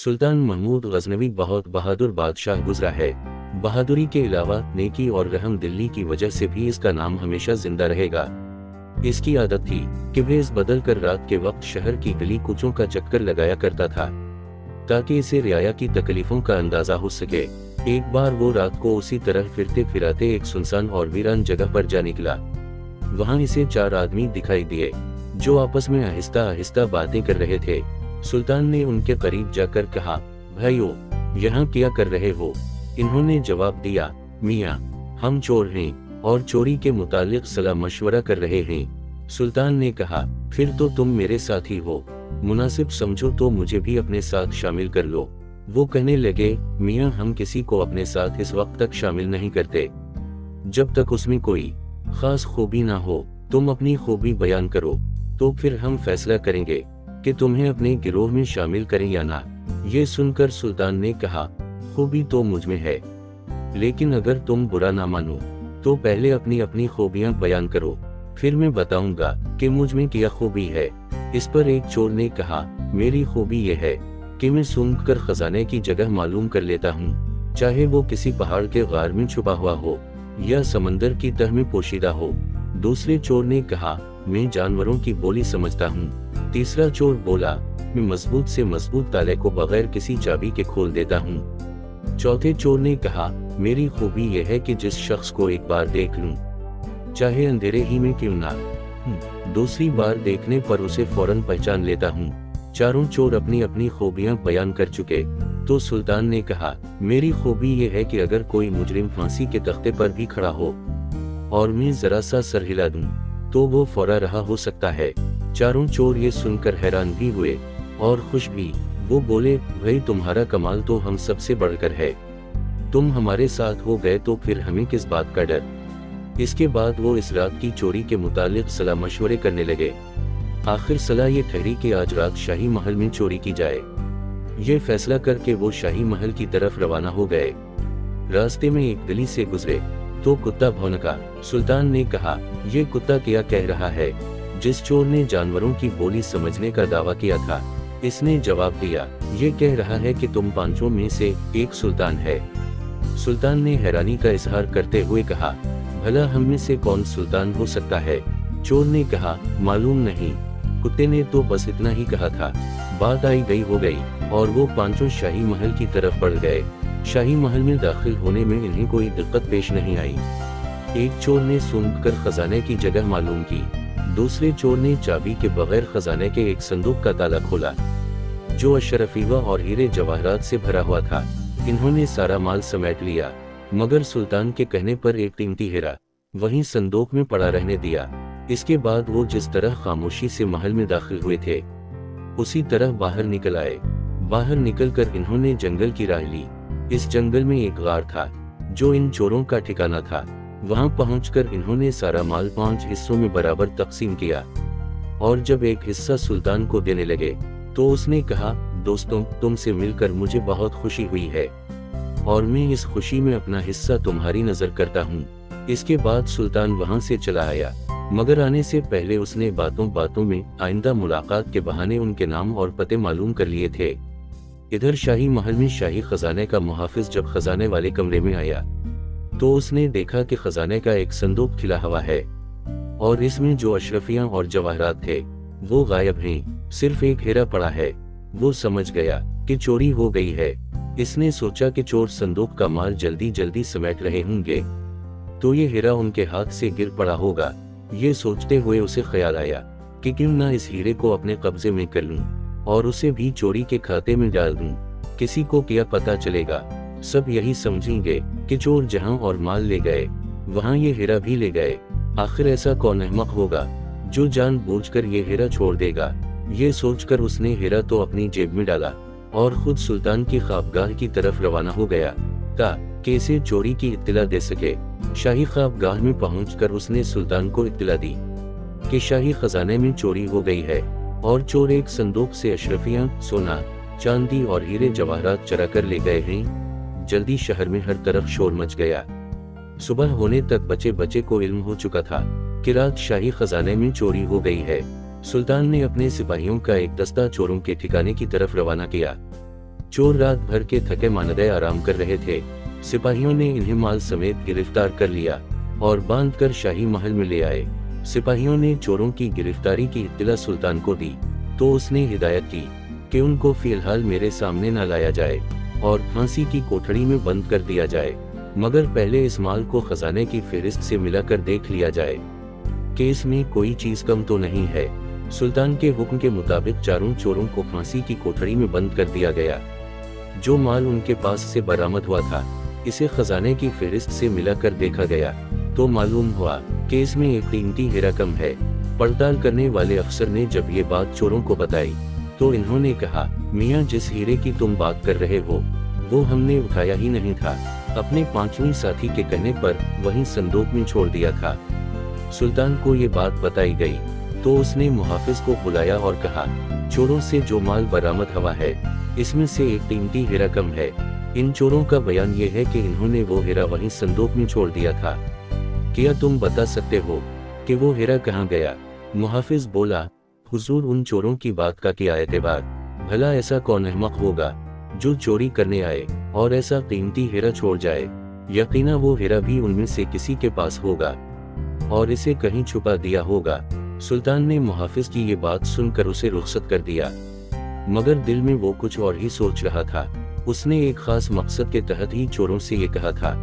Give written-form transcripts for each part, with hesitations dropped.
सुल्तान महमूद गजनवी बहुत बहादुर बादशाह गुजरा है। बहादुरी के अलावा नेकी और रहम दिली की वजह से भी इसका नाम हमेशा जिंदा रहेगा। इसकी आदत थी कि भेस बदल कर रात के वक्त शहर की गली कूचों का चक्कर लगाया करता था, ताकि इसे रियाया की तकलीफों का अंदाजा हो सके। एक बार वो रात को उसी तरह फिरते फिराते एक सुनसान और वीरान जगह पर जा निकला। वहां इसे 4 आदमी दिखाई दिए, जो आपस में आहिस्ता आहिस्ता बातें कर रहे थे। सुल्तान ने उनके करीब जाकर कहा, भाइयों, यहाँ क्या कर रहे हो? इन्होंने जवाब दिया, मियाँ, हम चोर हैं और चोरी के मुतालिक सलाह मशवरा कर रहे हैं। सुल्तान ने कहा, फिर तो तुम मेरे साथी हो, मुनासिब समझो तो मुझे भी अपने साथ शामिल कर लो। वो कहने लगे, मियाँ, हम किसी को अपने साथ इस वक्त तक शामिल नहीं करते जब तक उसमें कोई खास खूबी ना हो। तुम अपनी खूबी बयान करो, तो फिर हम फैसला करेंगे कि तुम्हें अपने गिरोह में शामिल करें या ना। ये सुनकर सुल्तान ने कहा, खूबी तो मुझ में है, लेकिन अगर तुम बुरा ना मानो तो पहले अपनी अपनी खूबियां बयान करो, फिर मैं बताऊंगा कि मुझ में क्या खूबी है। इस पर एक चोर ने कहा, मेरी खूबी यह है कि मैं सूंघ कर खजाने की जगह मालूम कर लेता हूँ, चाहे वो किसी पहाड़ के गार में छुपा हुआ हो या समंदर की तह में पोशीदा हो। दूसरे चोर ने कहा, मैं जानवरों की बोली समझता हूँ। तीसरा चोर बोला, मैं मजबूत से मजबूत ताले को बगैर किसी चाबी के खोल देता हूँ। चौथे चोर ने कहा, मेरी खूबी यह है कि जिस शख्स को एक बार देख लूं, चाहे अंधेरे ही में क्यों ना, दूसरी बार देखने पर उसे फौरन पहचान लेता हूँ। चारों चोर अपनी अपनी खूबियां बयान कर चुके तो सुल्तान ने कहा, मेरी खूबी यह है कि अगर कोई मुजरिम फांसी के तख्ते पर भी खड़ा हो और मैं जरा सा सर हिला दूं, तो वो फौरा रहा हो सकता है। चारों चोर ये सुनकर हैरान भी हुए और खुश भी। वो बोले, भाई, तुम्हारा कमाल तो हम सबसे बढ़कर है। तुम हमारे साथ हो गए तो फिर हमें किस बात का डर। इसके बाद वो इस रात की चोरी के मुतालिक सलाह मशवरे करने लगे। आखिर सलाह ये ठहरी कि आज रात शाही महल में चोरी की जाए। ये फैसला करके वो शाही महल की तरफ रवाना हो गए। रास्ते में एक गली से गुजरे तो कुत्ता भौंका। सुल्तान ने कहा, ये कुत्ता क्या कह रहा है? जिस चोर ने जानवरों की बोली समझने का दावा किया था, इसने जवाब दिया, ये कह रहा है कि तुम पांचों में से एक सुल्तान है। सुल्तान ने हैरानी का इजहार करते हुए कहा, भला हम में से कौन सुल्तान हो सकता है? चोर ने कहा, मालूम नहीं। कुत्ते ने तो बस इतना ही कहा था। बात आई गई हो गई और वो पांचों शाही महल की तरफ बढ़ गए। शाही महल में दाखिल होने में इन्हें कोई दिक्कत पेश नहीं आई। एक चोर ने सूंघकर खजाने की जगह मालूम की। दूसरे चोर ने चाबी के बगैर खजाने के एक संदूक का ताला खोला, जो अशरफीवा और हीरे जवाहरात से भरा हुआ था। इन्होंने सारा माल समेट लिया, मगर सुल्तान के कहने पर एक कीमती हीरा वहीं संदूक में पड़ा रहने दिया। इसके बाद वो जिस तरह खामोशी से महल में दाखिल हुए थे, उसी तरह बाहर निकल आए। बाहर निकलकर इन्होंने जंगल की राह ली। इस जंगल में एक गार था, जो इन चोरों का ठिकाना था। वहां पहुंचकर इन्होंने सारा माल 5 हिस्सों में बराबर तकसीम किया और जब एक हिस्सा सुल्तान को देने लगे तो उसने कहा, दोस्तों, तुमसे मिलकर मुझे बहुत खुशी हुई है और मैं इस खुशी में अपना हिस्सा तुम्हारी नजर करता हूँ। इसके बाद सुल्तान वहां से चला आया, मगर आने से पहले उसने बातों बातों में आइंदा मुलाकात के बहाने उनके नाम और पते मालूम कर लिए थे। इधर शाही महल में शाही खजाने का मुहाफिज जब खजाने वाले कमरे में आया तो उसने देखा कि खजाने का एक संदूक खिला हुआ है और इसमें जो अशरफियां और जवाहरात थे वो गायब हैं। सिर्फ एक हीरा पड़ा है। वो समझ गया कि चोरी हो गई है। इसने सोचा कि चोर संदूक का माल जल्दी जल्दी समेट रहे होंगे तो ये हीरा उनके हाथ से गिर पड़ा होगा। ये सोचते हुए उसे ख्याल आया कि क्यों ना इस हीरे को अपने कब्जे में कर लूं और उसे भी चोरी के खाते में डाल दूं। किसी को क्या पता चलेगा, सब यही समझेंगे कि चोर जहां और माल ले गए वहां ये हीरा भी ले गए। आखिर ऐसा कौन अहमक होगा जो जानबूझकर ये हीरा छोड़ देगा। ये सोचकर उसने हीरा तो अपनी जेब में डाला और खुद सुल्तान की ख्वाबगाह की तरफ रवाना हो गया ताकि इसे चोरी की इत्तला दे सके। शाही ख्वाबगाह में पहुंचकर उसने सुल्तान को इत्तला दी कि शाही खजाने में चोरी हो गई है और चोर एक संदूक से अशरफियां, सोना, चांदी और हीरे जवाहरात चुरा कर ले गए हैं। जल्दी शहर में हर तरफ शोर मच गया। सुबह होने तक बचे बचे को इल्म हो चुका था कि रात शाही खजाने में चोरी हो गई है। सुल्तान ने अपने सिपाहियों का एक दस्ता चोरों के ठिकाने की तरफ रवाना किया। चोर रात भर के थके मानदे आराम कर रहे थे। सिपाहियों ने इन्हें माल समेत गिरफ्तार कर लिया और बांधकर शाही महल में ले आए। सिपाहियों ने चोरों की गिरफ्तारी की इत्तला सुल्तान को दी तो उसने हिदायत की कि उनको फिलहाल मेरे सामने न लाया जाए और फांसी की कोठरी में बंद कर दिया जाए, मगर पहले इस माल को खजाने की फहरिस्त से मिलाकर देख लिया जाए कि इसमें कोई चीज कम तो नहीं है। सुल्तान के हुक्म के मुताबिक चारों चोरों को फांसी की कोठरी में बंद कर दिया गया। जो माल उनके पास से बरामद हुआ था, इसे खजाने की फहरिस्त से मिलाकर देखा गया तो मालूम हुआ कि इसमें एक कीमती हीरा कम है। पड़ताल करने वाले अफसर ने जब ये बात चोरों को बताई तो इन्होंने कहा, मियाँ, जिस हीरे की तुम बात कर रहे हो वो हमने उठाया ही नहीं था, अपने पांचवें साथी के कहने पर वहीं संदूक में छोड़ दिया था। सुल्तान को ये बात बताई गई तो उसने मुहाफिज को बुलाया और कहा, चोरों से जो माल बरामद हुआ है इसमें से एक कीमती हीरा कम है। इन चोरों का बयान ये है कि इन्होंने वो हीरा वहीं संदूक में छोड़ दिया था। क्या तुम बता सकते हो कि वो हीरा कहाँ गया? मुहाफिज बोला, हुजूर, उन चोरों की बात का क्या एतबार? भला ऐसा कौन अहमक होगा जो चोरी करने आए और ऐसा कीमती हीरा छोड़ जाए? यकीना वो हीरा भी उनमें से किसी के पास होगा और इसे कहीं छुपा दिया होगा। सुल्तान ने मुहाफिज की ये बात सुनकर उसे रुखसत कर दिया, मगर दिल में वो कुछ और ही सोच रहा था। उसने एक खास मकसद के तहत ही चोरों से ये कहा था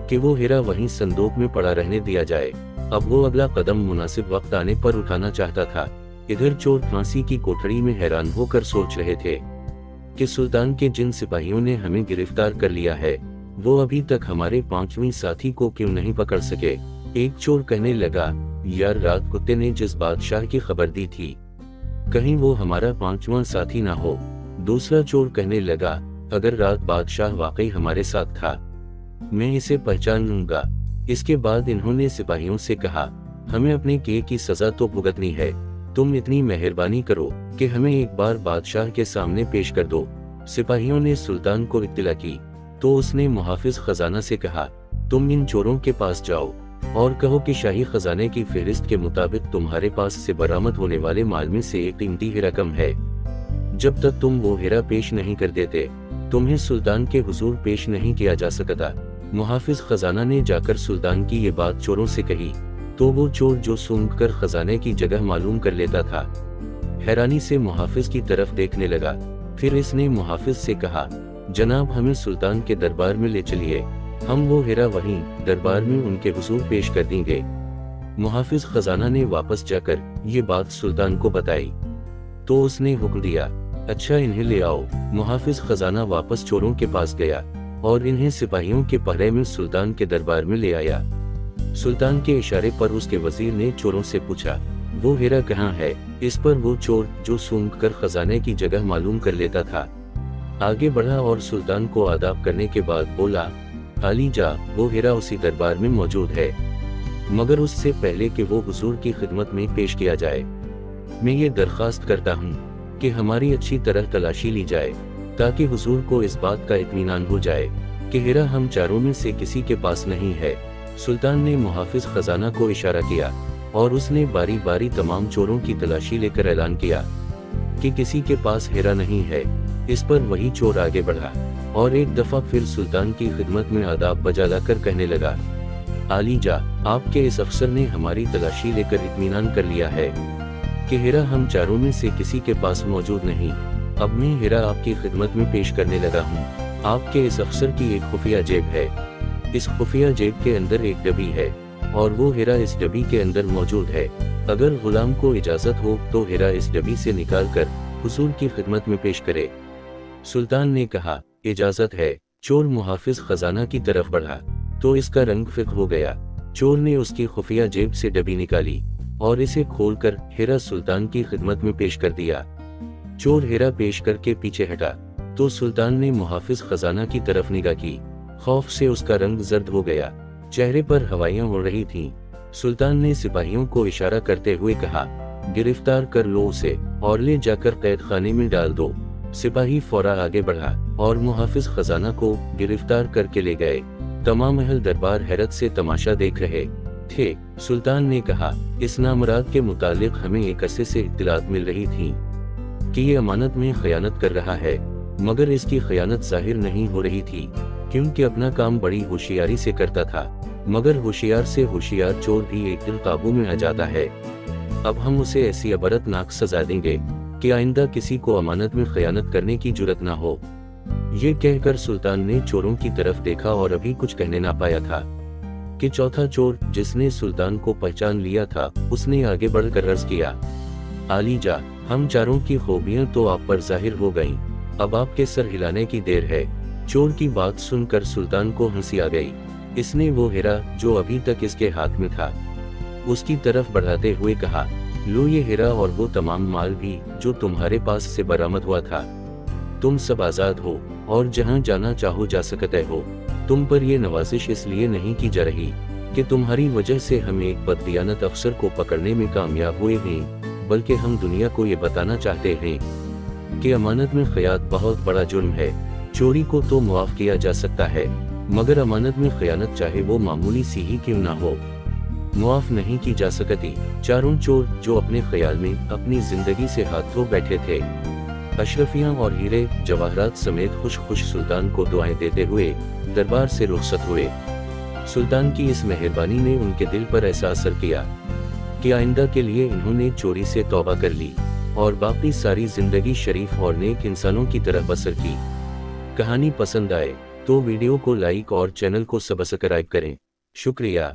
कि वो हीरा वहीं संदूक में पड़ा रहने दिया जाए। अब वो अगला कदम मुनासिब वक्त आने पर उठाना चाहता था। इधर चोर फांसी की कोठरी में हैरान होकर सोच रहे थे कि सुल्तान के जिन सिपाहियों ने हमें गिरफ्तार कर लिया है वो अभी तक हमारे पांचवें साथी को क्यों नहीं पकड़ सके। एक चोर कहने लगा, यार, रात कुत्ते ने जिस बादशाह की खबर दी थी कहीं वो हमारा पांचवां साथी ना हो। दूसरा चोर कहने लगा, अगर रात बादशाह वाकई हमारे साथ था मैं इसे पहचान लूंगा। इसके बाद इन्होंने सिपाहियों से कहा, हमें अपने किए की सजा तो भुगतनी है, तुम इतनी मेहरबानी करो कि हमें एक बार बादशाह के सामने पेश कर दो। सिपाहियों ने सुल्तान को इत्तला की तो उसने मुहाफिज खजाना से कहा, तुम इन चोरों के पास जाओ और कहो कि शाही खजाने की फहरिस्त के मुताबिक तुम्हारे पास से बरामद होने वाले माल में से एक कीमती हीरा कम है। जब तक तुम वो हीरा पेश नहीं कर देते तुम्हें सुल्तान के हुजूर पेश नहीं किया जा सकता। मुहाफिज खजाना ने जाकर सुल्तान की ये बात चोरों से कही तो वो चोर जो सूंघकर खजाने की जगह मालूम कर लेता था, हैरानी से मुहाफिज की तरफ देखने लगा। फिर इसने मुहाफिज से कहा, जनाब, हमें सुल्तान के दरबार में ले चलिए, हम वो हीरा वहीं दरबार में उनके हुजूर पेश कर देंगे। मुहाफिज खजाना ने वापस जाकर ये बात सुल्तान को बताई तो उसने हुक्म दिया, अच्छा, इन्हें ले आओ। मुहाफिज खजाना वापस चोरों के पास गया और इन्हें सिपाहियों के पहरे में सुल्तान के दरबार में ले आया। सुल्तान के इशारे पर उसके वजीर ने चोरों से पूछा, वो हीरा कहाँ है? इस पर वो चोर जो सूंघकर खजाने की जगह मालूम कर लेता था आगे बढ़ा और सुल्तान को आदाब करने के बाद बोला, आली जा, वो हीरा उसी दरबार में मौजूद है, मगर उससे पहले कि वो हुजूर की खिदमत में पेश किया जाए मैं ये दरख्वास्त करता हूँ कि हमारी अच्छी तरह तलाशी ली जाए ताकि हुजूर को इस बात का इत्मीनान हो जाए कि हीरा हम चारों में से किसी के पास नहीं है। सुल्तान ने मुहाफिज खजाना को इशारा किया और उसने बारी बारी तमाम चोरों की तलाशी लेकर ऐलान किया कि किसी के पास हीरा नहीं है। इस पर वही चोर आगे बढ़ा और एक दफा फिर सुल्तान की खिदमत में आदाब बजा लाकर कहने लगा, आली जा, आपके इस अफसर ने हमारी तलाशी लेकर इत्मीनान कर लिया है कि हीरा हम चारों में से किसी के पास मौजूद नहीं। अब मैं हीरा आपकी खिदमत में पेश करने लगा हूँ। आपके इस अफसर की एक खुफिया जेब है, इस खुफिया जेब के अंदर एक डबी है और वो हीरा इस डबी के अंदर मौजूद है। अगर गुलाम को इजाजत हो तो हीरा इस डबी से निकाल कर हुजूर की खिदमत में पेश करे। सुल्तान ने कहा, इजाजत है। चोर मुहाफिज खजाना की तरफ बढ़ा तो इसका रंग फिक हो गया। चोर ने उसकी खुफिया जेब से डबी निकाली और इसे खोलकर हीरा सुल्तान की खिदमत में पेश कर दिया। चोर हीरा पेश करके पीछे हटा तो सुल्तान ने मुहाफिज खजाना की तरफ निगाह की। खौफ से उसका रंग जर्द हो गया, चेहरे पर हवाइयां उड़ रही थीं। सुल्तान ने सिपाहियों को इशारा करते हुए कहा, गिरफ्तार कर लो उसे और ले जाकर कैद खाने में डाल दो। सिपाही फौरा आगे बढ़ा और मुहाफिज खजाना को गिरफ्तार करके ले गए। तमाम अहल दरबार हैरत से तमाशा देख रहे थे। सुल्तान ने कहा, इस नामराद के मुतालिक हमें एक अरसे से इत्तलात मिल रही थी कि ये अमानत में खयानत कर रहा है। मगर इसकी खयानत जाहिर नहीं हो रही थी, क्योंकि अपना काम बड़ी होशियारी से करता था। मगर होशियार से होशियार चोर भी एक दिन काबू में आ जाता है। अब हम उसे ऐसी अबरतनाक सजा देंगे कि आइंदा किसी को अमानत में खयानत करने की जुर्रत ना हो। ये कहकर सुल्तान ने चोरों की तरफ देखा और अभी कुछ कहने ना पाया था कि चौथा चोर, जिसने सुल्तान को पहचान लिया था, उसने आगे बढ़कर अर्ज किया, आलीजा, हम चारों की खूबियां तो आप पर जाहिर हो गईं, अब आपके सर हिलाने की देर है। चोर की बात सुनकर सुल्तान को हंसी आ गई। इसने वो हीरा जो अभी तक इसके हाथ में था उसकी तरफ बढ़ाते हुए कहा, लो ये हीरा और वो तमाम माल भी जो तुम्हारे पास से बरामद हुआ था। तुम सब आजाद हो और जहां जाना चाहो जा सकते हो। तुम पर यह नवाजिश इसलिए नहीं की जा रही कि तुम्हारी वजह से हम एक बददियानत अफसर को पकड़ने में कामयाब हुए हैं, बल्कि हम दुनिया को ये बताना चाहते हैं कि अमानत में खयानत बहुत बड़ा जुर्म है। चोरी को तो मुआफ किया जा सकता है, मगर अमानत में खयानत चाहे वो मामूली सी ही क्यों ना हो, मुआफ नहीं की जा सकती। चारों चोर जो अपने ख्याल में अपनी जिंदगी से हाथ धो बैठे थे, अशरफियां और हीरे जवाहरात समेत खुश खुश सुल्तान को दुआएं देते हुए दरबार से रुखसत हुए। सुल्तान की इस मेहरबानी ने उनके दिल पर ऐसा असर किया कि आइंदा के लिए इन्होंने चोरी से तौबा कर ली और बाकी सारी जिंदगी शरीफ और नेक इंसानों की तरह बसर की। कहानी पसंद आए तो वीडियो को लाइक और चैनल को सब्सक्राइब करें। शुक्रिया।